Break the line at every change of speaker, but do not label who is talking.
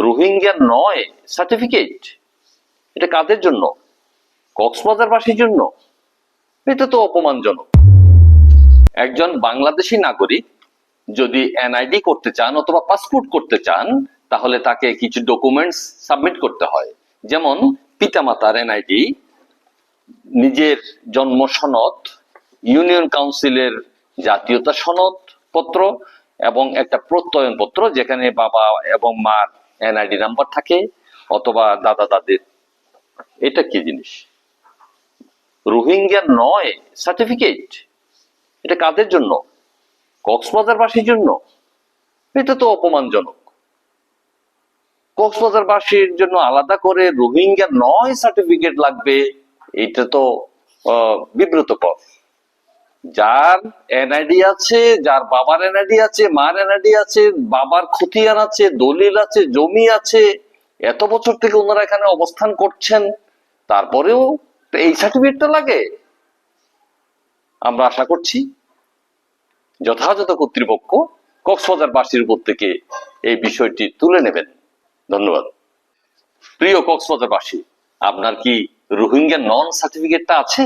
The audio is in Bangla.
রোহিঙ্গা নয় সার্টিফিকেট, এটা কাদের জন্য? কক্সবাজারবাসীর জন্য। এটা তো অপমানজনক। একজন বাংলাদেশি নাগরিক যদি এনআইডি করতে চান অথবা পাসপোর্ট করতে চান, তাহলে তাকে কিছু ডকুমেন্টস সাবমিট করতে হয়, যেমন পিতামাতার এনআইডি, নিজের জন্ম সনদ, ইউনিয়ন কাউন্সিলের জাতীয়তা সনদ পত্র এবং একটা প্রত্যয়ন পত্র যেখানে বাবা এবং মার এনআইডি নাম্বার থাকে অথবা দাদা দাদির। এটা কি জিনিস? রোহিঙ্গা নয় সার্টিফিকেট, এটা কাদের জন্য? কক্সবাজারবাসীর জন্য। এটা তো অপমানজনক। কক্সবাজারবাসীর জন্য আলাদা করে রোহিঙ্গা নয় সার্টিফিকেট লাগবে, এটা তো বিব্রতকর। যার এনআইডি আছে, যার বাবার এনআইডি আছে, মার এনআইডি আছে, বাবার খতিয়ান আছে, দলিল আছে, জমি আছে, এত বছর থেকে ওনারা এখানে অবস্থান করছেন, তারপরেও এই সার্টিফিকেটটা লাগে। আমরা আশা করছি যথাযথ কর্তৃপক্ষ কক্সবাজারবাসীর উপর থেকে এই বিষয়টি তুলে নেবেন। ধন্যবাদ। প্রিয় কক্সবাজারবাসী, আপনার কি রোহিঙ্গা নন সার্টিফিকেটটা আছে?